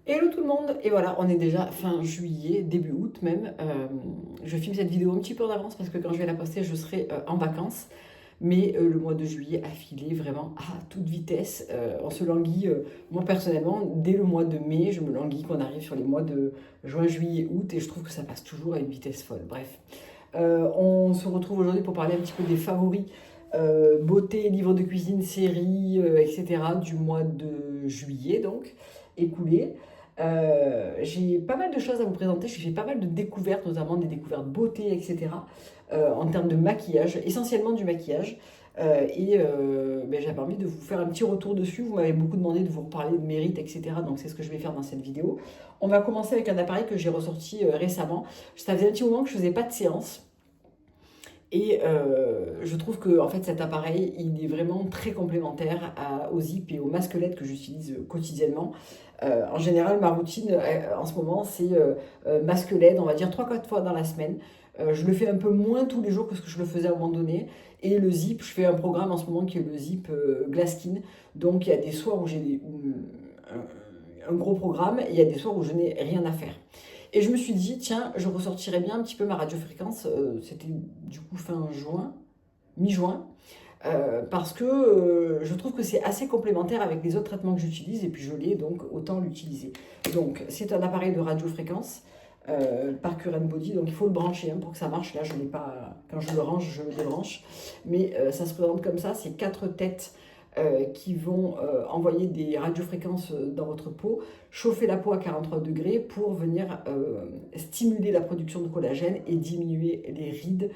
Hello tout le monde! Et voilà, on est déjà fin juillet, début août même. Je filme cette vidéo un petit peu en avance parce que quand je vais la poster, je serai en vacances. Mais le mois de juillet a filé vraiment à toute vitesse. On se languit, moi personnellement, dès le mois de mai, je me languis qu'on arrive sur les mois de juin, juillet, août et je trouve que ça passe toujours à une vitesse folle. Bref, on se retrouve aujourd'hui pour parler un petit peu des favoris beauté, livres de cuisine, séries, etc. du mois de juillet donc, écoulé. J'ai pas mal de choses à vous présenter, j'ai fait pas mal de découvertes, notamment des découvertes beauté, etc. En termes de maquillage, essentiellement du maquillage. J'avais envie de vous faire un petit retour dessus. Vous m'avez beaucoup demandé de vous reparler de mérite, etc. Donc c'est ce que je vais faire dans cette vidéo. On va commencer avec un appareil que j'ai ressorti récemment. Ça faisait un petit moment que je faisais pas de séance. Et je trouve que en fait, cet appareil, il est vraiment très complémentaire aux zip et aux masques LED que j'utilise quotidiennement. En général, ma routine en ce moment, c'est masque LED, on va dire 3 4 fois dans la semaine. Je le fais un peu moins tous les jours que ce que je le faisais à un moment donné. Et le zip, je fais un programme en ce moment qui est le zip Glasskin. Donc il y a des soirs où j'ai un gros programme et il y a des soirs où je n'ai rien à faire. Et je me suis dit, tiens, je ressortirais bien un petit peu ma radiofréquence. C'était du coup fin juin, mi-juin. Parce que je trouve que c'est assez complémentaire avec les autres traitements que j'utilise et puis je l'ai donc autant l'utiliser. Donc c'est un appareil de radiofréquence par Current Body, donc il faut le brancher pour que ça marche. Là je n'ai pas, quand je le range, je le débranche, mais ça se présente comme ça, c'est 4 têtes qui vont envoyer des radiofréquences dans votre peau, chauffer la peau à 43 degrés pour venir stimuler la production de collagène et diminuer les rides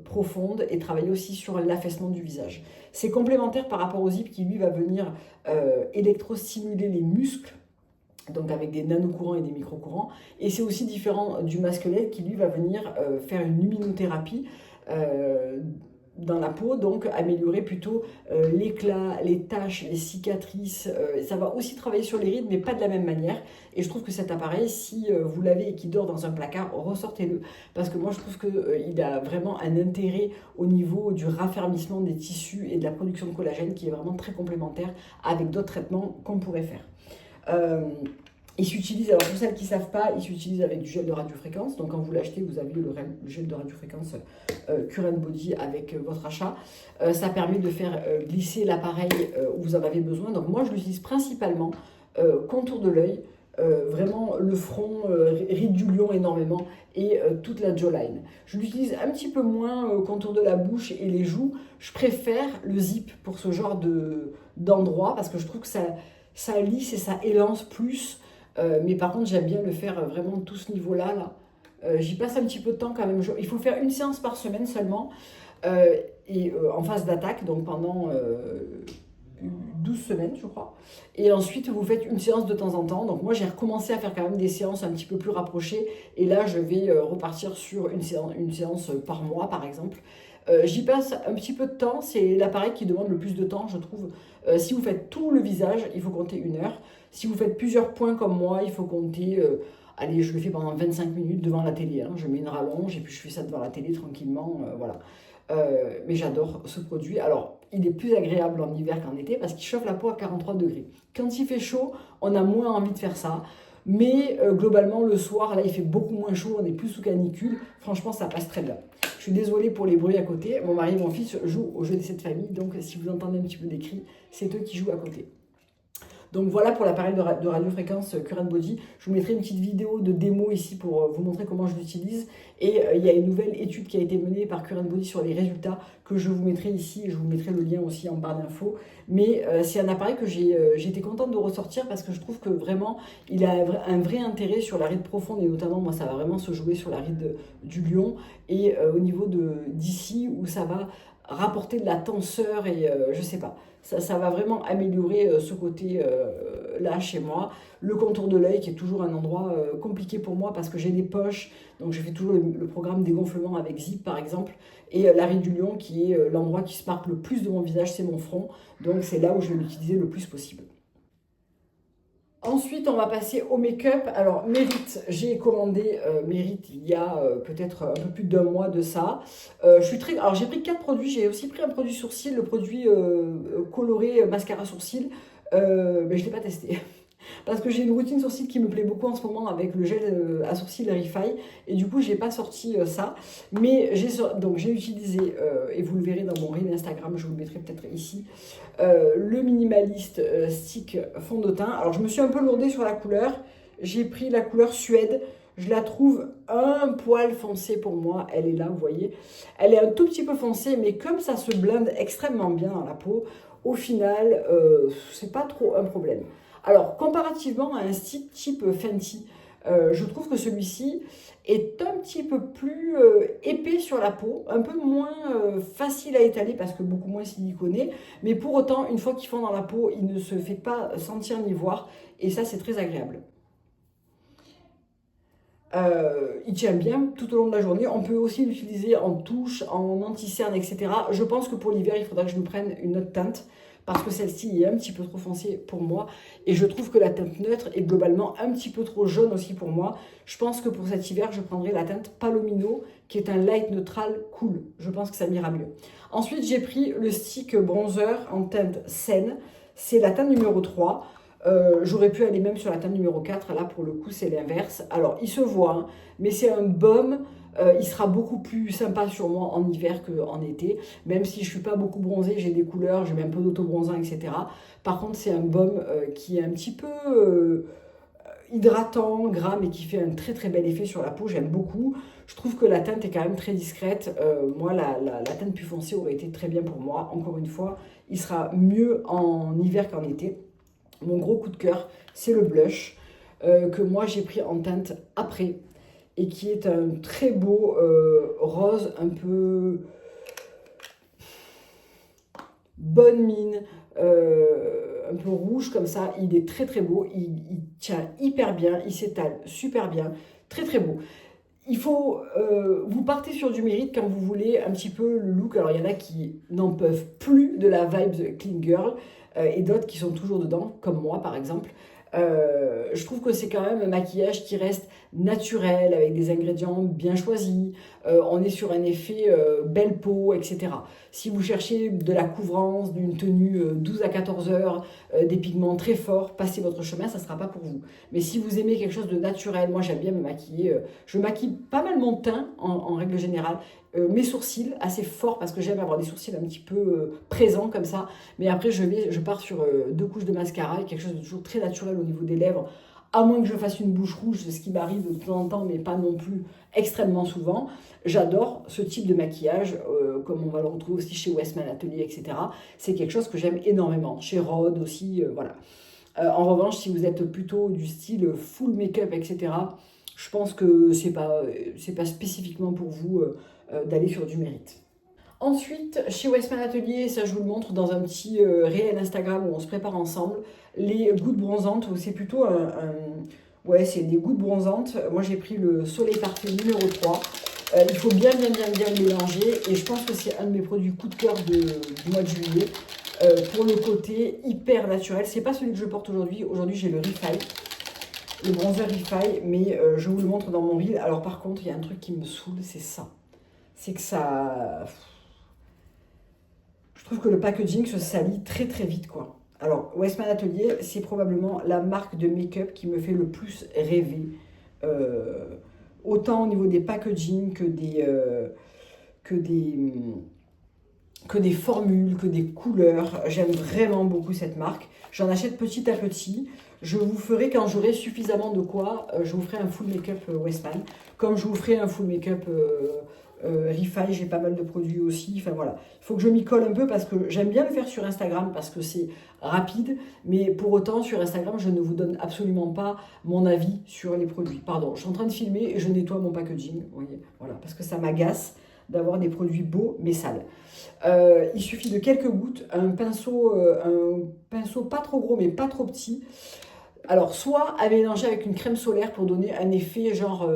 profonde et travailler aussi sur l'affaissement du visage. C'est complémentaire par rapport au zip qui lui va venir électrostimuler les muscles, donc avec des nanocourants et des microcourants. Et c'est aussi différent du masque LED qui lui va venir faire une luminothérapie dans la peau, donc améliorer plutôt l'éclat, les taches, les cicatrices. Ça va aussi travailler sur les rides, mais pas de la même manière. Et je trouve que cet appareil, si vous l'avez et qu'il dort dans un placard, ressortez-le. Parce que moi, je trouve qu'il a vraiment un intérêt au niveau du raffermissement des tissus et de la production de collagène qui est vraiment très complémentaire avec d'autres traitements qu'on pourrait faire. Euh, il s'utilise, alors pour celles qui ne savent pas, il s'utilise avec du gel de radiofréquence. Donc quand vous l'achetez, vous avez le gel de radiofréquence Current Body avec votre achat. Ça permet de faire glisser l'appareil où vous en avez besoin. Donc moi, je l'utilise principalement contour de l'œil, vraiment le front, ride du lion énormément et toute la jawline. Je l'utilise un petit peu moins contour de la bouche et les joues. Je préfère le zip pour ce genre d'endroit parce que je trouve que ça lisse et ça élance plus. Mais par contre, j'aime bien le faire vraiment de tout ce niveau-là. Là. J'y passe un petit peu de temps quand même. Il faut faire une séance par semaine seulement. En phase d'attaque, donc pendant 12 semaines, je crois. Et ensuite, vous faites une séance de temps en temps. Donc moi, j'ai recommencé à faire quand même des séances un petit peu plus rapprochées. Et là, je vais repartir sur une séance par mois, par exemple. J'y passe un petit peu de temps. C'est l'appareil qui demande le plus de temps, je trouve. Si vous faites tout le visage, il faut compter 1 heure. Si vous faites plusieurs points comme moi, il faut compter... allez, je le fais pendant 25 minutes devant la télé. Je mets une rallonge et puis je fais ça devant la télé tranquillement. Voilà. Mais j'adore ce produit. Alors, il est plus agréable en hiver qu'en été parce qu'il chauffe la peau à 43 degrés. Quand il fait chaud, on a moins envie de faire ça. Mais globalement, le soir, là, il fait beaucoup moins chaud, on est plus sous canicule. Franchement, ça passe très bien. Je suis désolée pour les bruits à côté. Mon mari et mon fils jouent au jeu de cette famille. Donc, si vous entendez un petit peu des cris, c'est eux qui jouent à côté. Donc voilà pour l'appareil de radiofréquence Current Body. Je vous mettrai une petite vidéo de démo ici pour vous montrer comment je l'utilise. Et il y a une nouvelle étude qui a été menée par Current Body sur les résultats que je vous mettrai ici. Et je vous mettrai le lien aussi en barre d'infos. Mais c'est un appareil que j'ai été contente de ressortir parce que je trouve que vraiment il a un vrai intérêt sur la ride profonde. Et notamment, moi, ça va vraiment se jouer sur la ride du lion. Et au niveau d'ici où ça va rapporter de la tenseur et je sais pas. Ça va vraiment améliorer ce côté-là chez moi. Le contour de l'œil qui est toujours un endroit compliqué pour moi parce que j'ai des poches. Donc je fais toujours le programme dégonflement avec Zip par exemple. Et la ride du lion qui est l'endroit qui se marque le plus de mon visage, c'est mon front. Donc c'est là où je vais l'utiliser le plus possible. Ensuite, on va passer au make-up. Alors, Mérite, j'ai commandé Mérite il y a peut-être un peu plus d'1 mois de ça. Alors, j'ai pris 4 produits. J'ai aussi pris un produit sourcil, le produit coloré mascara sourcil. Mais je ne l'ai pas testé. Parce que j'ai une routine sourcils qui me plaît beaucoup en ce moment avec le gel à sourcils Refi. Et du coup, j'ai pas sorti ça. Mais donc j'ai utilisé, et vous le verrez dans mon reel Instagram, je vous le mettrai peut-être ici, le minimaliste stick fond de teint. Alors je me suis un peu lourdée sur la couleur. J'ai pris la couleur Suède. Je la trouve un poil foncée pour moi. Elle est là, vous voyez. Elle est un tout petit peu foncée, mais comme ça se blende extrêmement bien dans la peau, au final, c'est pas trop un problème. Alors, comparativement à un stick type Fenty, je trouve que celui-ci est un petit peu plus épais sur la peau, un peu moins facile à étaler parce que beaucoup moins siliconé, mais pour autant, une fois qu'il fond dans la peau, il ne se fait pas sentir ni voir, et ça, c'est très agréable. Il tient bien tout au long de la journée. On peut aussi l'utiliser en touche, en anti-cerne, etc. Je pense que pour l'hiver, il faudra que je me prenne une autre teinte parce que celle-ci est un petit peu trop foncée pour moi. Et je trouve que la teinte neutre est globalement un petit peu trop jaune aussi pour moi. Je pense que pour cet hiver, je prendrai la teinte Palomino, qui est un light neutral cool. Je pense que ça m'ira mieux. Ensuite, j'ai pris le stick bronzer en teinte Seine. C'est la teinte numéro 3. J'aurais pu aller même sur la teinte numéro 4, là pour le coup c'est l'inverse. Alors il se voit, hein, mais c'est un baume, il sera beaucoup plus sympa sur moi en hiver qu'en été, même si je ne suis pas beaucoup bronzée, j'ai des couleurs, j'ai même un peu d'auto-bronzant, etc. Par contre c'est un baume qui est un petit peu hydratant, gras, mais qui fait un très très bel effet sur la peau, j'aime beaucoup. Je trouve que la teinte est quand même très discrète. Moi la teinte plus foncée aurait été très bien pour moi. Encore une fois, il sera mieux en hiver qu'en été. Mon gros coup de cœur, c'est le blush que moi j'ai pris en teinte après et qui est un très beau rose, un peu bonne mine, un peu rouge comme ça. Il est très très beau, il tient hyper bien, il s'étale super bien, très très beau. Il faut, vous partez sur du mérite quand vous voulez un petit peu le look. Alors il y en a qui n'en peuvent plus de la vibe clean girl et d'autres qui sont toujours dedans, comme moi par exemple. Je trouve que c'est quand même un maquillage qui reste naturel, avec des ingrédients bien choisis. On est sur un effet belle peau, etc. Si vous cherchez de la couvrance, d'une tenue 12 à 14 heures, des pigments très forts, passez votre chemin, ça ne sera pas pour vous. Mais si vous aimez quelque chose de naturel, moi j'aime bien me maquiller. Je maquille pas mal mon teint en règle générale. Mes sourcils assez forts parce que j'aime avoir des sourcils un petit peu présents comme ça. Mais après, je pars sur 2 couches de mascara et quelque chose de toujours très naturel au niveau des lèvres. À moins que je fasse une bouche rouge, c'est ce qui m'arrive de temps en temps, mais pas non plus extrêmement souvent. J'adore ce type de maquillage, comme on va le retrouver aussi chez Westman Atelier, etc. C'est quelque chose que j'aime énormément. Chez Rhode aussi, voilà. En revanche, si vous êtes plutôt du style full make-up, etc., je pense que c'est pas spécifiquement pour vous d'aller sur du mérite. Ensuite, chez Westman Atelier, ça je vous le montre dans un petit réel Instagram où on se prépare ensemble, les gouttes bronzantes, c'est plutôt ouais, c'est des gouttes bronzantes. Moi j'ai pris le Soleil Parfait numéro 3. Il faut bien le mélanger et je pense que c'est un de mes produits coup de cœur du mois de juillet. Pour le côté hyper naturel, c'est pas celui que je porte aujourd'hui. Aujourd'hui j'ai le Refi, le bronzer Refi, mais je vous le montre dans mon reel. Alors par contre, il y a un truc qui me saoule, c'est ça. C'est que ça... Je trouve que le packaging se salit très très vite, quoi. Alors, Westman Atelier, c'est probablement la marque de make-up qui me fait le plus rêver. Autant au niveau des packaging que des formules, que des couleurs. J'aime vraiment beaucoup cette marque. J'en achète petit à petit. Je vous ferai, quand j'aurai suffisamment de quoi, je vous ferai un full make-up Westman. Comme je vous ferai un full make-up Refi, j'ai pas mal de produits aussi. Enfin voilà, il faut que je m'y colle un peu parce que j'aime bien le faire sur Instagram parce que c'est rapide. Mais pour autant, sur Instagram, je ne vous donne absolument pas mon avis sur les produits. Pardon, je suis en train de filmer et je nettoie mon packaging. Vous voyez, voilà, parce que ça m'agace d'avoir des produits beaux mais sales. Il suffit de quelques gouttes, un pinceau pas trop gros mais pas trop petit. Alors, soit à mélanger avec une crème solaire pour donner un effet genre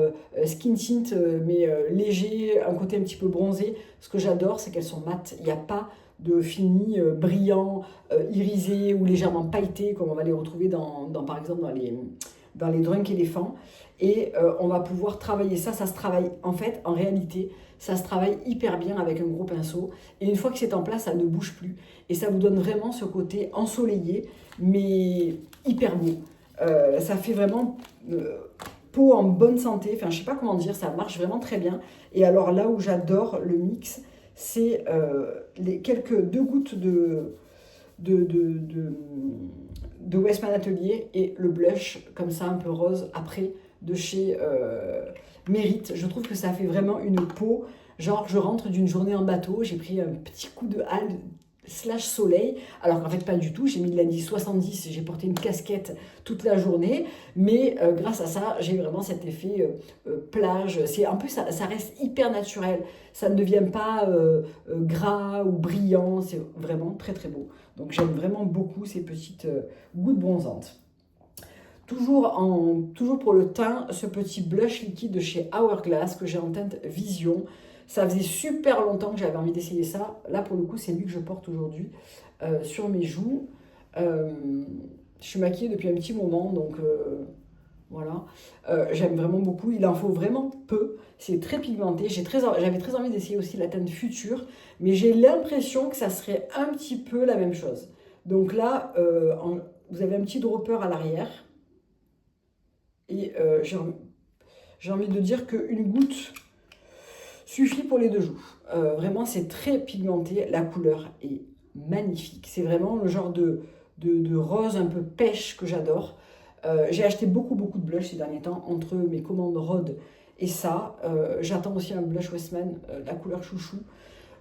skin tint, mais léger, un côté un petit peu bronzé. Ce que j'adore, c'est qu'elles sont mates. Il n'y a pas de fini brillant, irisé ou légèrement pailleté, comme on va les retrouver par exemple dans les Drunk Elephant. Et on va pouvoir travailler ça. Ça se travaille, en fait, en réalité, ça se travaille hyper bien avec un gros pinceau. Et une fois que c'est en place, ça ne bouge plus. Et ça vous donne vraiment ce côté ensoleillé, mais hyper beau. Ça fait vraiment peau en bonne santé. Enfin, je sais pas comment dire, ça marche vraiment très bien. Et alors là où j'adore le mix, c'est les quelques 2 gouttes de, de, de, de Westman Atelier et le blush comme ça un peu rose après de chez Mérite. Je trouve que ça fait vraiment une peau, genre je rentre d'une journée en bateau, j'ai pris un petit coup de halle slash soleil, alors qu'en fait pas du tout, j'ai mis de l'indice 70, j'ai porté une casquette toute la journée, mais grâce à ça, j'ai vraiment cet effet plage, c'est un peu ça reste hyper naturel, ça ne devient pas gras ou brillant, c'est vraiment très très beau. Donc j'aime vraiment beaucoup ces petites gouttes bronzantes. Toujours pour le teint, ce petit blush liquide de chez Hourglass que j'ai en teinte Vision. Ça faisait super longtemps que j'avais envie d'essayer ça. Là, pour le coup, c'est lui que je porte aujourd'hui sur mes joues. Je suis maquillée depuis un petit moment, donc voilà. J'aime vraiment beaucoup. Il en faut vraiment peu. C'est très pigmenté. J'avais très envie d'essayer aussi la teinte Future, mais j'ai l'impression que ça serait un petit peu la même chose. Donc là, vous avez un petit dropper à l'arrière. Et j'ai envie de dire qu'une goutte suffit pour les 2 joues. Vraiment, c'est très pigmenté. La couleur est magnifique. C'est vraiment le genre de rose un peu pêche que j'adore. J'ai acheté beaucoup de blush ces derniers temps entre mes commandes Rhode et ça. J'attends aussi un blush Westman, la couleur chouchou.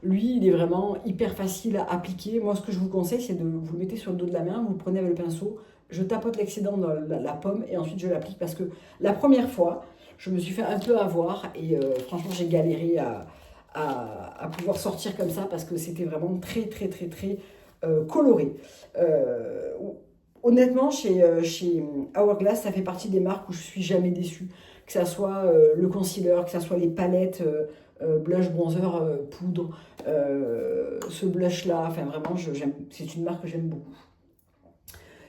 Lui, il est vraiment hyper facile à appliquer. Moi, ce que je vous conseille, c'est de vous le mettez sur le dos de la main, vous le prenez avec le pinceau, je tapote l'excédent dans la pomme et ensuite je l'applique parce que la première fois, je me suis fait un peu avoir et franchement, j'ai galéré à pouvoir sortir comme ça parce que c'était vraiment très coloré. Honnêtement, chez Hourglass, ça fait partie des marques où je suis jamais déçue. Que ça soit le concealer, que ça soit les palettes blush, bronzer, poudre, ce blush-là, enfin vraiment, c'est une marque que j'aime beaucoup.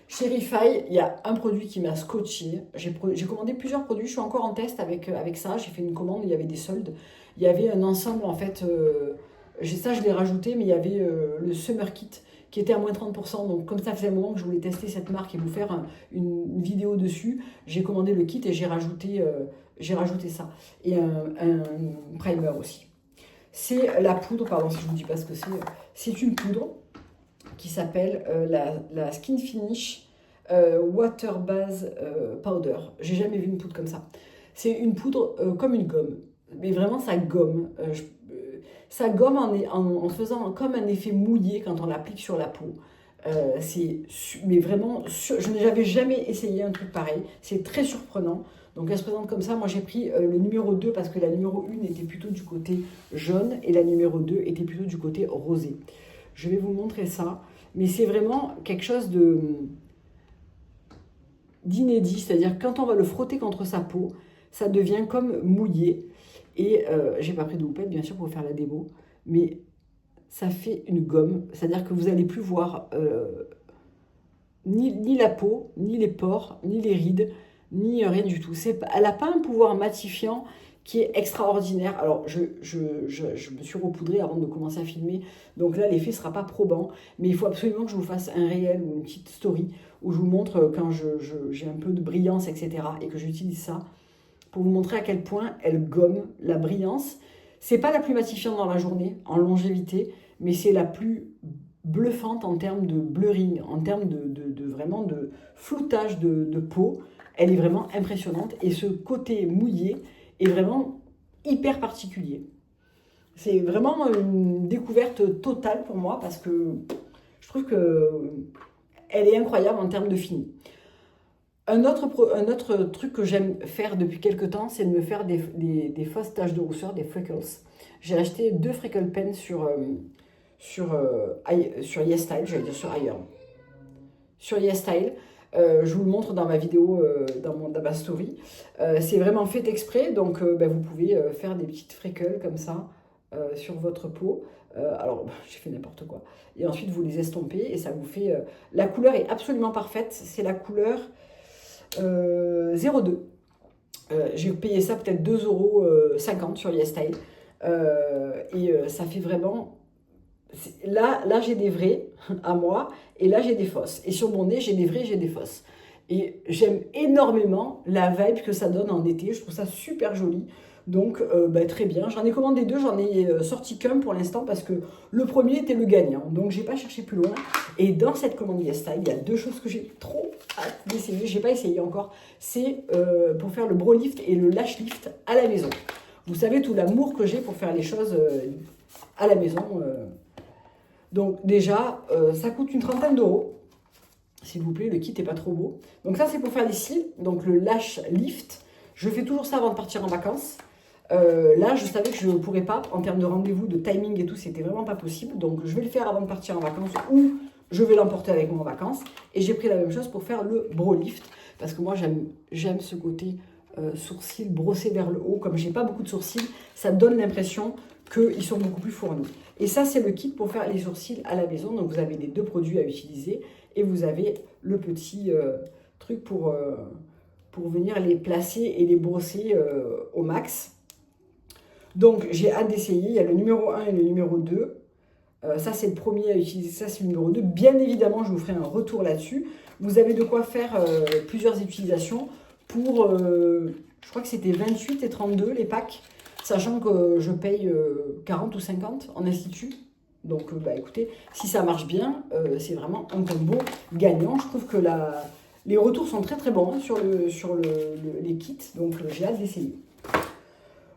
Chez Refi, il y a un produit qui m'a scotché. J'ai commandé plusieurs produits, je suis encore en test avec ça. J'ai fait une commande, il y avait des soldes. Il y avait un ensemble, en fait, ça je l'ai rajouté, mais il y avait le Summer Kit qui était à moins 30%. Donc comme ça faisait un moment que je voulais tester cette marque et vous faire une vidéo dessus, j'ai commandé le kit et j'ai rajouté ça. Et un primer aussi. C'est la poudre, pardon si je ne vous dis pas ce que c'est une poudre qui s'appelle la Skin Finish Water Base Powder. J'ai jamais vu une poudre comme ça. C'est une poudre comme une gomme, mais vraiment ça gomme. Ça gomme en faisant comme un effet mouillé quand on l'applique sur la peau. Mais vraiment, je n'avais jamais essayé un truc pareil. C'est très surprenant. Donc elle se présente comme ça. Moi j'ai pris le numéro 2 parce que la numéro 1 était plutôt du côté jaune et la numéro 2 était plutôt du côté rosé. Je vais vous montrer ça. Mais c'est vraiment quelque chose d'inédit. C'est-à-dire que quand on va le frotter contre sa peau, ça devient comme mouillé. Et j'ai pas pris de houppette bien sûr pour faire la démo. Mais ça fait une gomme. C'est-à-dire que vous n'allez plus voir ni la peau, ni les pores, ni les rides, ni rien du tout. Elle n'a pas un pouvoir matifiant qui est extraordinaire. Alors, je me suis repoudrée avant de commencer à filmer, donc là, l'effet ne sera pas probant, mais il faut absolument que je vous fasse un réel ou une petite story où je vous montre quand j'ai un peu de brillance, etc., et que j'utilise ça pour vous montrer à quel point elle gomme la brillance. C'est pas la plus matifiante dans la journée, en longévité, mais c'est la plus bluffante en termes de blurring, en termes vraiment de floutage de peau. Elle est vraiment impressionnante et ce côté mouillé est vraiment hyper particulier. C'est vraiment une découverte totale pour moi parce que je trouve qu'elle est incroyable en termes de fini. Un autre truc que j'aime faire depuis quelques temps, c'est de me faire des fausses taches de rousseur, des freckles. J'ai acheté 2 freckle pens sur YesStyle, j'allais dire sur ailleurs. Sur YesStyle, je vous le montre dans ma vidéo, dans ma story. C'est vraiment fait exprès, donc vous pouvez faire des petites freckles comme ça sur votre peau. Alors, j'ai fait n'importe quoi. Et ensuite, vous les estompez et ça vous fait... la couleur est absolument parfaite. C'est la couleur 02. J'ai payé ça peut-être 2,50 € sur YesStyle. Et ça fait vraiment... Là j'ai des vrais à moi et là j'ai des fausses. Et sur mon nez, j'ai des vrais, j'ai des fausses. Et j'aime énormément la vibe que ça donne en été. Je trouve ça super joli. Donc, très bien. J'en ai commandé 2, j'en ai sorti qu'un pour l'instant parce que le premier était le gagnant. Donc, j'ai pas cherché plus loin. Et dans cette commande YesStyle, il y a 2 choses que j'ai trop hâte d'essayer. J'ai pas essayé encore. C'est pour faire le bro lift et le lash lift à la maison. Vous savez tout l'amour que j'ai pour faire les choses à la maison. Donc, déjà, ça coûte une trentaine d'euros. S'il vous plaît, le kit n'est pas trop beau. Donc ça, c'est pour faire les cils. Donc le lash lift. Je fais toujours ça avant de partir en vacances. Là, je savais que je ne pourrais pas, en termes de rendez-vous, de timing et tout, c'était vraiment pas possible. Donc je vais le faire avant de partir en vacances ou je vais l'emporter avec moi en vacances. Et j'ai pris la même chose pour faire le bro lift. Parce que moi, j'aime ce côté sourcils brossés vers le haut. Comme j'ai pas beaucoup de sourcils, ça donne l'impression qu'ils sont beaucoup plus fournis. Et ça, c'est le kit pour faire les sourcils à la maison. Donc vous avez les 2 produits à utiliser. Et vous avez le petit truc pour venir les placer et les brosser au max. Donc, j'ai hâte d'essayer. Il y a le numéro 1 et le numéro 2. Ça, c'est le premier à utiliser. Ça, c'est le numéro 2. Bien évidemment, je vous ferai un retour là-dessus. Vous avez de quoi faire plusieurs utilisations pour, je crois que c'était 28 et 32 les packs, sachant que je paye 40 ou 50 en institut. Donc, écoutez, si ça marche bien, c'est vraiment un combo gagnant. Je trouve que les retours sont très très bons sur les kits, donc j'ai hâte d'essayer.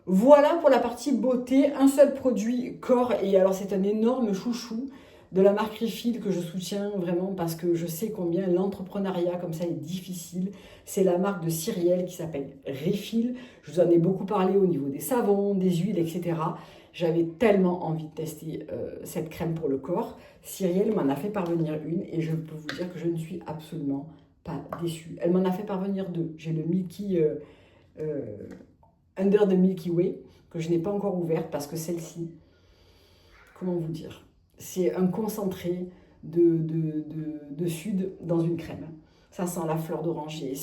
Voilà pour la partie beauté, un seul produit corps, et alors c'est un énorme chouchou de la marque Refill que je soutiens vraiment parce que je sais combien l'entrepreneuriat comme ça est difficile. C'est la marque de Cyrielle qui s'appelle Refill. Je vous en ai beaucoup parlé au niveau des savons, des huiles, etc. J'avais tellement envie de tester cette crème pour le corps. Cyrielle m'en a fait parvenir une et je peux vous dire que je ne suis absolument pas déçue. Elle m'en a fait parvenir 2. J'ai le Milky Under the Milky Way que je n'ai pas encore ouverte parce que celle-ci, comment vous dire, c'est un concentré de sud dans une crème. Ça sent la fleur d'oranger.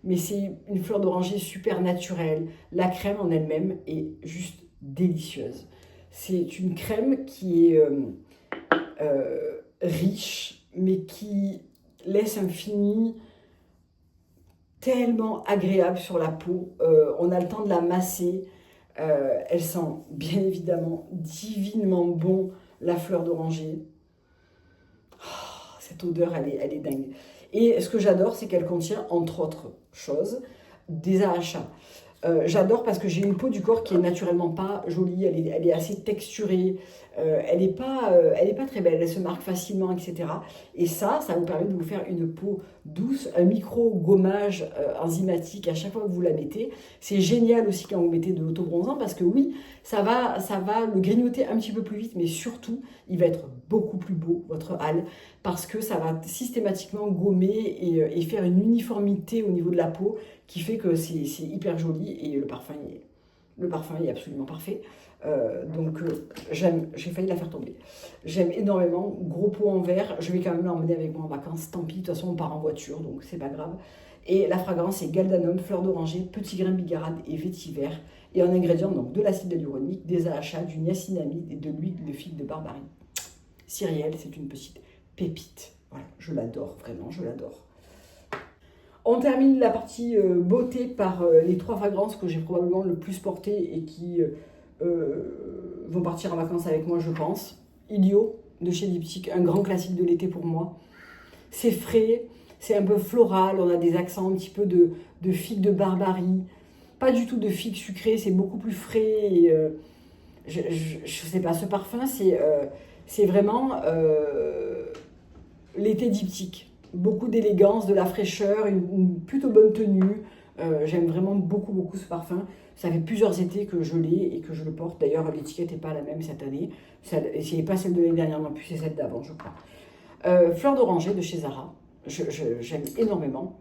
Mais c'est une fleur d'oranger super naturelle. La crème en elle-même est juste délicieuse. C'est une crème qui est riche, mais qui laisse un fini tellement agréable sur la peau. On a le temps de la masser. Elle sent bien évidemment divinement bon la fleur d'oranger. Oh, cette odeur, elle est dingue. Et ce que j'adore, c'est qu'elle contient, entre autres choses, des AHA. J'adore parce que j'ai une peau du corps qui est naturellement pas jolie, elle est assez texturée, elle est pas très belle, elle se marque facilement, etc. Et ça vous permet de vous faire une peau douce, un micro-gommage enzymatique à chaque fois que vous la mettez. C'est génial aussi quand vous mettez de l'autobronzant parce que oui, ça va le grignoter un petit peu plus vite, mais surtout, il va être beaucoup plus beau, votre hâle, parce que ça va systématiquement gommer et faire une uniformité au niveau de la peau qui fait que c'est hyper joli et le parfum est absolument parfait. J'ai failli la faire tomber. J'aime énormément, gros pot en verre, je vais quand même l'emmener avec moi en vacances, tant pis, de toute façon on part en voiture, donc c'est pas grave. Et la fragrance c'est Galdanum, fleur d'oranger, petit grain bigarade et vétiver. Et en ingrédients, donc de l'acide hyaluronique, des AHA, du niacinamide et de l'huile de figue de barbarie. Cyrielle, c'est une petite pépite. Voilà, je l'adore, vraiment, je l'adore. On termine la partie beauté par les 3 fragrances que j'ai probablement le plus portées et qui vont partir en vacances avec moi, je pense. Ilio de chez Diptyque, un grand classique de l'été pour moi. C'est frais, c'est un peu floral, on a des accents un petit peu de figue de barbarie. Pas du tout de figue sucrée, c'est beaucoup plus frais. Et, je sais pas, ce parfum, c'est vraiment l'été Diptyque. Beaucoup d'élégance, de la fraîcheur, une plutôt bonne tenue. J'aime vraiment beaucoup ce parfum. Ça fait plusieurs étés que je l'ai et que je le porte. D'ailleurs, l'étiquette n'est pas la même cette année. Ce n'est pas celle de l'année dernière non plus, c'est celle d'avant, je crois. Fleur d'oranger de chez Zara. J'aime énormément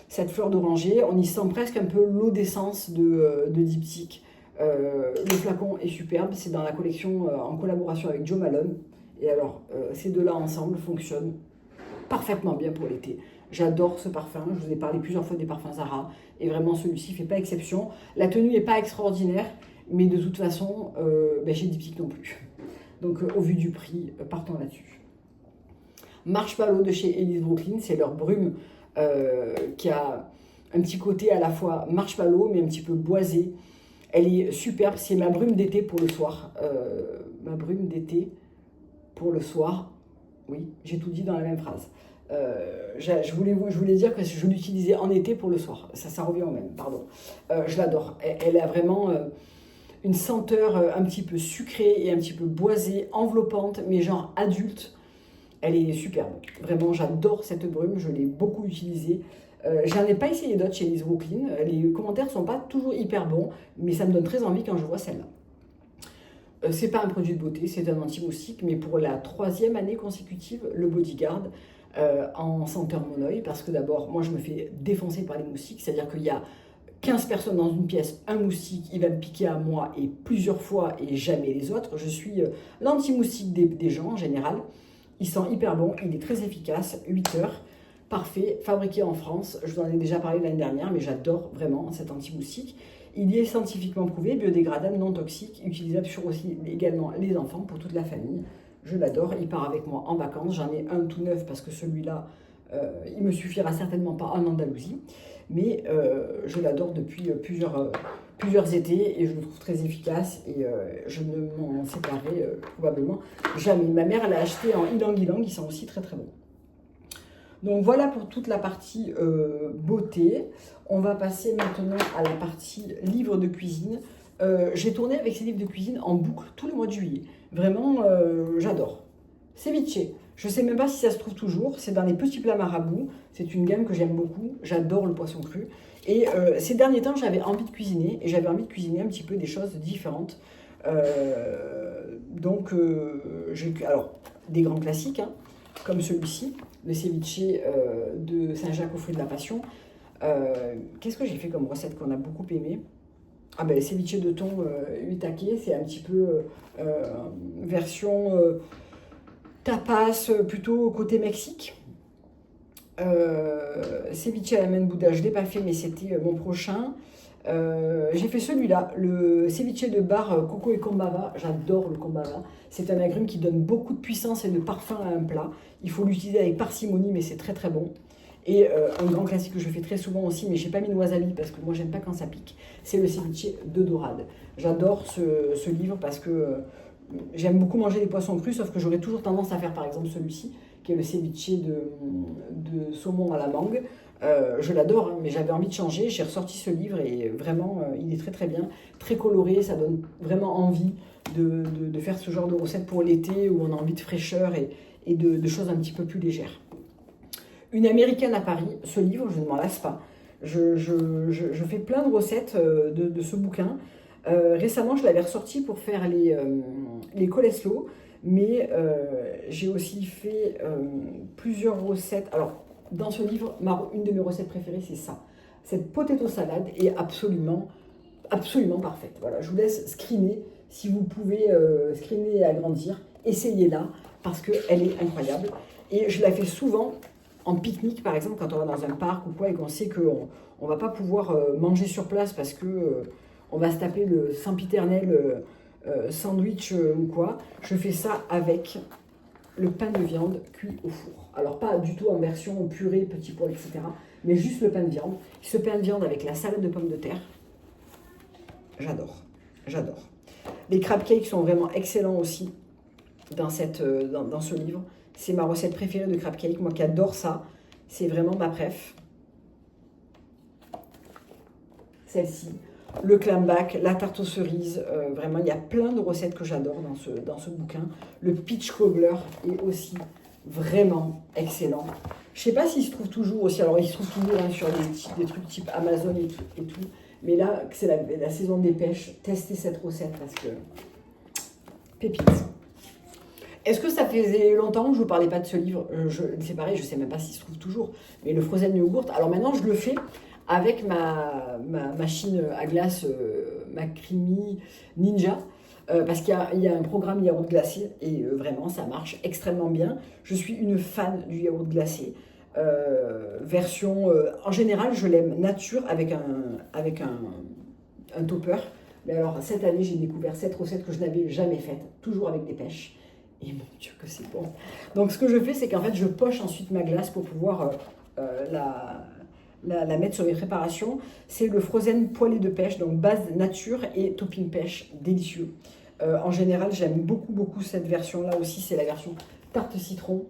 cette fleur d'oranger. On y sent presque un peu l'eau d'essence de Diptyque. Le flacon est superbe. C'est dans la collection en collaboration avec Jo Malone. Et alors, ces deux-là ensemble fonctionnent parfaitement bien pour l'été. J'adore ce parfum, je vous ai parlé plusieurs fois des parfums Zara, et vraiment celui-ci ne fait pas exception. La tenue n'est pas extraordinaire, mais de toute façon, chez Diptyque non plus. Donc au vu du prix, partons là-dessus. Marshmallow de chez Elise Brooklyn, c'est leur brume qui a un petit côté à la fois marshmallow, mais un petit peu boisé. Elle est superbe, c'est ma brume d'été pour le soir. Ma brume d'été pour le soir. Oui, j'ai tout dit dans la même phrase. Je voulais dire que je l'utilisais en été pour le soir. Ça revient au même, pardon. Je l'adore. Elle a vraiment une senteur un petit peu sucrée et un petit peu boisée, enveloppante, mais genre adulte. Elle est superbe. Vraiment, j'adore cette brume. Je l'ai beaucoup utilisée. J'en ai pas essayé d'autres chez Lise Brooklyn. Les commentaires sont pas toujours hyper bons, mais ça me donne très envie quand je vois celle-là. C'est pas un produit de beauté, c'est un anti-moustique, mais pour la 3e année consécutive, le Bodyguard en senteur mon oeil, parce que d'abord, moi je me fais défoncer par les moustiques, c'est-à-dire qu'il y a 15 personnes dans une pièce, un moustique, il va me piquer à moi et plusieurs fois et jamais les autres. Je suis l'anti-moustique des gens en général. Il sent hyper bon, il est très efficace, 8 heures, parfait, fabriqué en France. Je vous en ai déjà parlé l'année dernière, mais j'adore vraiment cet anti-moustique. Il y est scientifiquement prouvé, biodégradable, non toxique, utilisable sur aussi également les enfants, pour toute la famille. Je l'adore, il part avec moi en vacances. J'en ai un tout neuf parce que celui-là, il me suffira certainement pas en Andalousie. Mais je l'adore depuis plusieurs étés et je le trouve très efficace et je ne m'en séparerai probablement jamais. Ma mère, elle a acheté en ylang-ylang, ils sont aussi très très bons. Donc voilà pour toute la partie beauté. On va passer maintenant à la partie livres de cuisine. J'ai tourné avec ces livres de cuisine en boucle tout le mois de juillet. Vraiment, j'adore. Ceviche. Je ne sais même pas si ça se trouve toujours. C'est dans les petits plats marabouts. C'est une gamme que j'aime beaucoup. J'adore le poisson cru. Et ces derniers temps, j'avais envie de cuisiner. Et j'avais envie de cuisiner un petit peu des choses différentes. Alors, des grands classiques, hein, comme celui-ci, le ceviche de Saint-Jacques aux fruits de la Passion. Qu'est-ce que j'ai fait comme recette qu'on a beaucoup aimé? Ah ben, ceviche de thon utake, c'est un petit peu version tapas, plutôt côté Mexique. Ceviche à la main Bouddha, je ne l'ai pas fait, mais c'était mon prochain. J'ai fait celui-là, le ceviche de bar coco et combava. J'adore le combava. C'est un agrume qui donne beaucoup de puissance et de parfum à un plat. Il faut l'utiliser avec parcimonie, mais c'est très très bon. Et un grand classique que je fais très souvent aussi, mais je n'ai pas mis de wasabi parce que moi j'aime pas quand ça pique, c'est le ceviche de dorade. J'adore ce livre parce que j'aime beaucoup manger des poissons crus, sauf que j'aurais toujours tendance à faire par exemple celui-ci, qui est le ceviche de saumon à la mangue. Je l'adore, hein, mais j'avais envie de changer. J'ai ressorti ce livre et vraiment, il est très très bien, très coloré. Ça donne vraiment envie de faire ce genre de recette pour l'été où on a envie de fraîcheur et de choses un petit peu plus légères. Une américaine à Paris, ce livre, je ne m'en lasse pas. Je fais plein de recettes de ce bouquin. Récemment, je l'avais ressorti pour faire les coleslaw, mais j'ai aussi fait plusieurs recettes. Alors, dans ce livre, une de mes recettes préférées, c'est ça. Cette potato salade est absolument parfaite. Voilà, je vous laisse screener. Si vous pouvez screener et agrandir, essayez-la parce qu'elle est incroyable. Et je la fais souvent en pique-nique, par exemple, quand on va dans un parc ou quoi et qu'on sait qu'on ne va pas pouvoir manger sur place parce que on va se taper le sempiternel sandwich ou quoi. Je fais ça avec le pain de viande cuit au four. Alors pas du tout en version purée, petit pois, etc. Mais juste le pain de viande. Ce pain de viande avec la salade de pommes de terre, j'adore. J'adore. Les crab cakes sont vraiment excellents aussi dans ce livre. C'est ma recette préférée de crab cake. Moi qui adore ça, c'est vraiment ma préf. Celle-ci. Le clambake, la tarte aux cerises, vraiment il y a plein de recettes que j'adore dans ce bouquin. Le peach cobbler est aussi vraiment excellent. Je ne sais pas s'il se trouve toujours aussi, alors il se trouve toujours hein, sur des trucs type Amazon et tout, mais là c'est la saison des pêches, testez cette recette parce que pépite. Est-ce que ça faisait longtemps que je ne vous parlais pas de ce livre? C'est pareil, je ne sais même pas s'il se trouve toujours, mais le frozen yogurt, alors maintenant je le fais avec ma machine à glace Macrimi Ninja, parce qu'il y a un programme yaourt glacé, et vraiment, ça marche extrêmement bien. Je suis une fan du yaourt glacé. En général, je l'aime nature avec un topper. Mais alors, cette année, j'ai découvert cette recette que je n'avais jamais faite, toujours avec des pêches. Et mon Dieu, que c'est bon. Donc, ce que je fais, c'est qu'en fait, je poche ensuite ma glace pour pouvoir la mettre sur mes préparations. C'est le frozen poêlé de pêche, donc base nature et topping pêche, délicieux. En général, j'aime beaucoup cette version-là aussi, c'est la version tarte citron.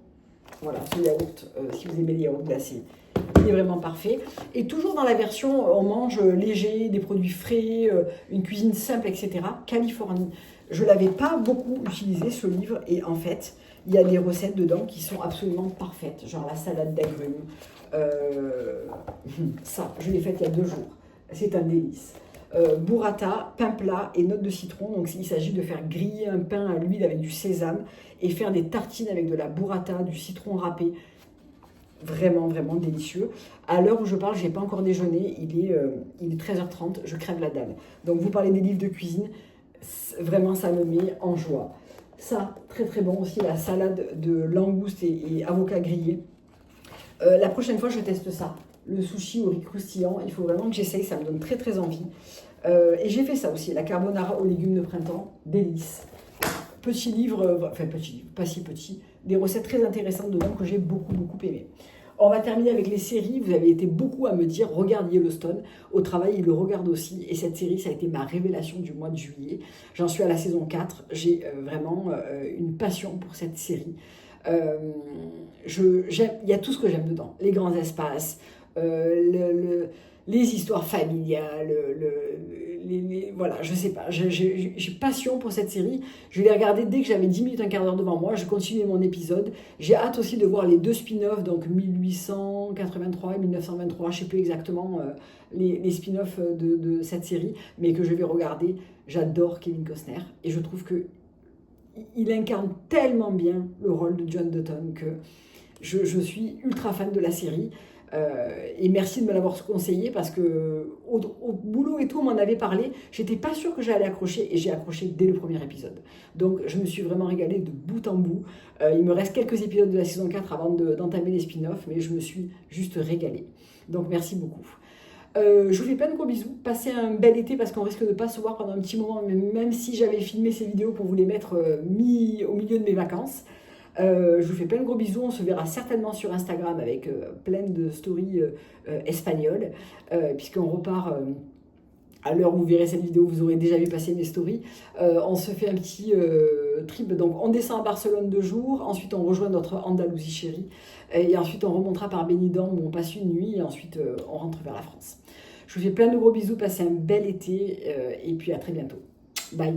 Voilà, ce yaourt, si vous aimez les yaourts glacés, il est vraiment parfait. Et toujours dans la version, on mange léger, des produits frais, une cuisine simple, etc. Californie. Je ne l'avais pas beaucoup utilisé, ce livre, et en fait, il y a des recettes dedans qui sont absolument parfaites, genre la salade d'agrumes. Ça, je l'ai faite il y a 2 jours. C'est un délice. Burrata, pain plat et notes de citron. Donc il s'agit de faire griller un pain à l'huile avec du sésame et faire des tartines avec de la burrata, du citron râpé. Vraiment délicieux. À l'heure où je parle, je n'ai pas encore déjeuné. Il est 13h30, je crève la dalle. Donc vous parlez des livres de cuisine, vraiment ça me met en joie. Ça, très bon aussi, la salade de langoustes et avocat grillé. La prochaine fois, je teste ça. Le sushi au riz croustillant, il faut vraiment que j'essaye, ça me donne très envie. Et j'ai fait ça aussi, la carbonara aux légumes de printemps, délice. Petit livre, enfin petit livre, pas si petit, des recettes très intéressantes dedans que j'ai beaucoup aimé. On va terminer avec les séries. Vous avez été beaucoup à me dire, regarde Yellowstone. Au travail, il le regarde aussi. Et cette série, ça a été ma révélation du mois de juillet. J'en suis à la saison 4. J'ai vraiment une passion pour cette série. Il y a tout ce que j'aime dedans. Les grands espaces, les histoires familiales, voilà, je sais pas, j'ai passion pour cette série. Je l'ai regardée dès que j'avais 10 minutes, un quart d'heure devant moi. Je continuais mon épisode. J'ai hâte aussi de voir les 2 spin-offs, donc 1883 et 1923, je sais plus exactement les spin-offs de cette série, mais que je vais regarder. J'adore Kevin Costner et je trouve que il incarne tellement bien le rôle de John Dutton que je suis ultra fan de la série. Et merci de me l'avoir conseillé parce que au boulot et tout, on m'en avait parlé. J'étais pas sûre que j'allais accrocher et j'ai accroché dès le premier épisode. Donc je me suis vraiment régalée de bout en bout. Il me reste quelques épisodes de la saison 4 avant d'entamer les spin-offs, mais je me suis juste régalée. Donc merci beaucoup. Je vous fais plein de gros bisous. Passez un bel été parce qu'on risque de pas se voir pendant un petit moment, même si j'avais filmé ces vidéos pour vous les mettre au milieu de mes vacances. Je vous fais plein de gros bisous. On se verra certainement sur Instagram avec plein de stories espagnoles, puisqu'on repart à l'heure où vous verrez cette vidéo, vous aurez déjà vu passer mes stories. On se fait un petit trip. Donc on descend à Barcelone 2 jours, ensuite on rejoint notre Andalousie chérie, et ensuite on remontera par Benidorm où on passe une nuit, et ensuite on rentre vers la France. Je vous fais plein de gros bisous, passez un bel été, et puis à très bientôt. Bye.